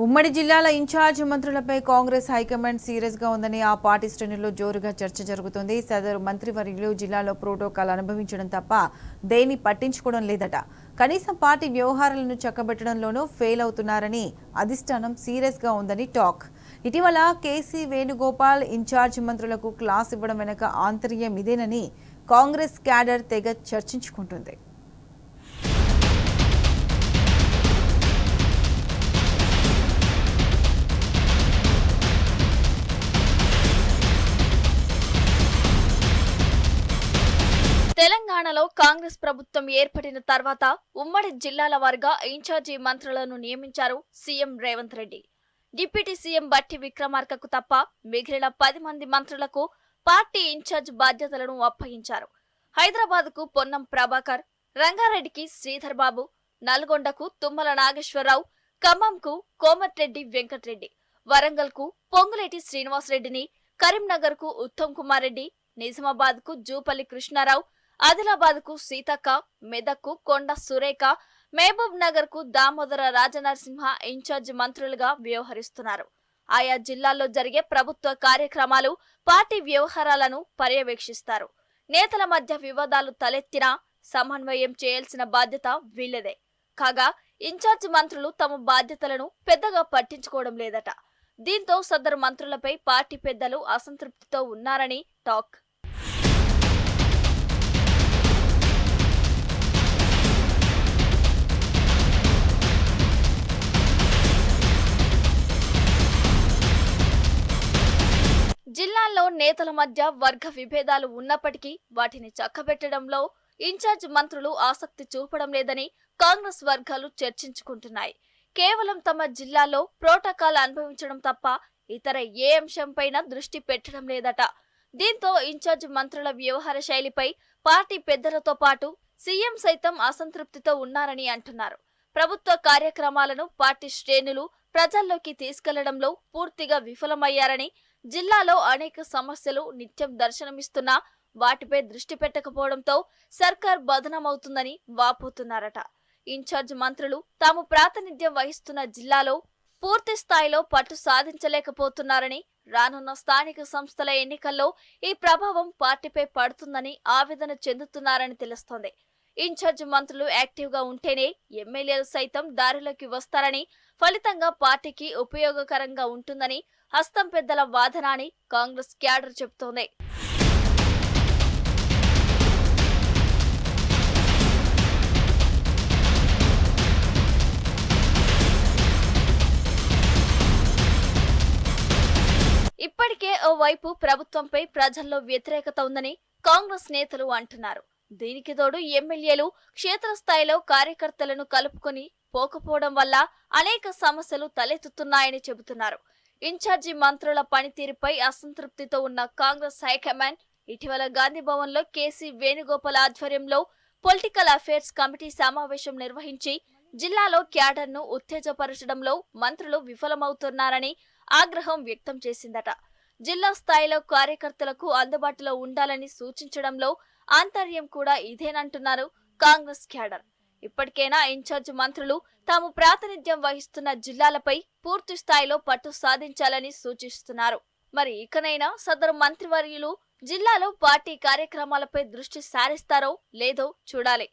ఉమ్మడి జిల్లాల incharge మంత్రులపై Congress high command serious గా ఉందని ఆ పార్టీ శ్రేణుల్లో జోరుగా చర్చ జరుగుతుంది. సదరు మంత్రివర్యులు జిల్లాలో ప్రోటోకాల్ అనుభవించడం తప్ప దేని పట్టించుకోవడం లేదట. కనీసం పార్టీ వ్యవహారాలను చక్కబెట్టడంలోనూ ఫెయిల్ అవుతున్నారని అధిష్టానం సీరియస్ గా ఉందని టాక్. ఇటీవల కేసీ వేణుగోపాల్ ఇన్ఛార్జ్ మంత్రులకు క్లాస్ ఇవ్వడం వెనుక ఆంతర్యం ఇదేనని కాంగ్రెస్ క్యాడర్ తెగ చర్చించుకుంటుంది. తెలంగాణలో కాంగ్రెస్ ప్రభుత్వం ఏర్పడిన తర్వాత ఉమ్మడి జిల్లాల వారీగా ఇన్ఛార్జి మంత్రులను నియమించారు CM Revanth Reddy. Deputy CM బట్టి విక్రమార్కకు తప్ప మిగిలిన 10 మంది మంత్రులకు పార్టీ ఇన్ఛార్జ్ బాధ్యతలను అప్పగించారు. హైదరాబాద్కు పొన్నం ప్రభాకర్, రంగారెడ్డికి శ్రీధర్ బాబు, నల్గొండకు తుమ్మల నాగేశ్వరరావు, ఖమ్మంకు కోమటిరెడ్డి వెంకటరెడ్డి, వరంగల్కు పొంగులేటి శ్రీనివాసరెడ్డిని, కరీంనగర్కు ఉత్తమ్ కుమార్ రెడ్డి, నిజామాబాద్కు జూపల్లి కృష్ణారావు, ఆదిలాబాద్కు సీతక్క, మెదక్కు కొండ సురేఖ, మహబూబ్ నగర్కు దామోదర రాజనరసింహ ఇన్ఛార్జ్ మంత్రులుగా వ్యవహరిస్తున్నారు. ఆయా జిల్లాల్లో జరిగే ప్రభుత్వ కార్యక్రమాలు, పార్టీ వ్యవహారాలను పర్యవేక్షిస్తారు. నేతల మధ్య వివాదాలు తలెత్తినా సమన్వయం చేయాల్సిన బాధ్యత వీళ్లదే. కాగా ఇన్ఛార్జ్ మంత్రులు తమ బాధ్యతలను పెద్దగా పట్టించుకోవడం లేదట. దీంతో సదరు మంత్రులపై పార్టీ పెద్దలు అసంతృప్తితో ఉన్నారని టాక్. జిల్లాల్లో నేతల మధ్య వర్గ విభేదాలు ఉన్నప్పటికీ వాటిని చక్కబెట్టడంలో ఇన్ఛార్జ్ మంత్రులు ఆసక్తి చూపడం లేదని కాంగ్రెస్ వర్గాలు చర్చించుకుంటున్నాయి. కేవలం తమ జిల్లాలో ప్రోటోకాల్ అనుభవించడం తప్ప ఇతర ఏ అంశంపైన దృష్టి పెట్టడం లేదట. దీంతో ఇన్ఛార్జ్ మంత్రుల వ్యవహార శైలిపై పార్టీ పెద్దలతో పాటు సీఎం సైతం అసంతృప్తితో ఉన్నారని అంటున్నారు. ప్రభుత్వ కార్యక్రమాలను పార్టీ శ్రేణులు ప్రజల్లోకి తీసుకెళ్లడంలో పూర్తిగా విఫలమయ్యారని, జిల్లాలో అనేక సమస్యలు నిత్యం దర్శనమిస్తున్నా వాటిపై దృష్టి పెట్టకపోవడంతో సర్కార్ బదనమవుతుందని వాపోతున్నారట. ఇన్ఛార్జ్ మంత్రులు తాము ప్రాతినిధ్యం వహిస్తున్న జిల్లాలో పూర్తి స్థాయిలో పట్టు సాధించలేకపోతున్నారని, రానున్న స్థానిక సంస్థల ఎన్నికల్లో ఈ ప్రభావం పార్టీపై పడుతుందని ఆవేదన చెందుతున్నారని తెలుస్తోంది. ఇన్ఛార్జ్ మంత్రులు యాక్టివ్ గా ఉంటేనే ఎమ్మెల్యేలు సైతం దారిలోకి వస్తారని, ఫలితంగా పార్టీకి ఉపయోగకరంగా ఉంటుందని హస్తం పెద్దల వాదన అని కాంగ్రెస్ క్యాడర్ చెబుతోంది. ఇప్పటికే ఓవైపు ప్రభుత్వంపై ప్రజల్లో వ్యతిరేకత ఉందని కాంగ్రెస్ నేతలు అంటున్నారు. దీనికి తోడు ఎమ్మెల్యేలు క్షేత్రస్థాయిలో కార్యకర్తలను కలుపుకొని పోకపోవడం వల్ల అనేక సమస్యలు తలెత్తుతున్నాయని చెబుతున్నారు. ఇన్ఛార్జి మంత్రుల పనితీరుపై అసంతృప్తితో ఉన్న కాంగ్రెస్ హైకమాండ్ ఇటీవల గాంధీభవన్ లో కేసీ వేణుగోపాల్ ఆధ్వర్యంలో పొలిటికల్ అఫైర్స్ కమిటీ సమావేశం నిర్వహించి జిల్లాలో క్యాడర్ ను ఉత్తేజపరచడంలో మంత్రులు విఫలమవుతున్నారని ఆగ్రహం వ్యక్తం చేసిందట. జిల్లా స్థాయిలో కార్యకర్తలకు అందుబాటులో ఉండాలని సూచించడంలో ఆంతర్యం కూడా ఇదేనంటున్నారు కాంగ్రెస్ క్యాడర్. ఇప్పటికైనా ఇన్ఛార్జ్ మంత్రులు తాము ప్రాతినిధ్యం వహిస్తున్న జిల్లాలపై పూర్తి స్థాయిలో పట్టు సాధించాలని సూచిస్తున్నారు. మరి ఇకనైనా సదరు మంత్రివర్యులు జిల్లాలో పార్టీ కార్యక్రమాలపై దృష్టి సారిస్తారో లేదో చూడాలి.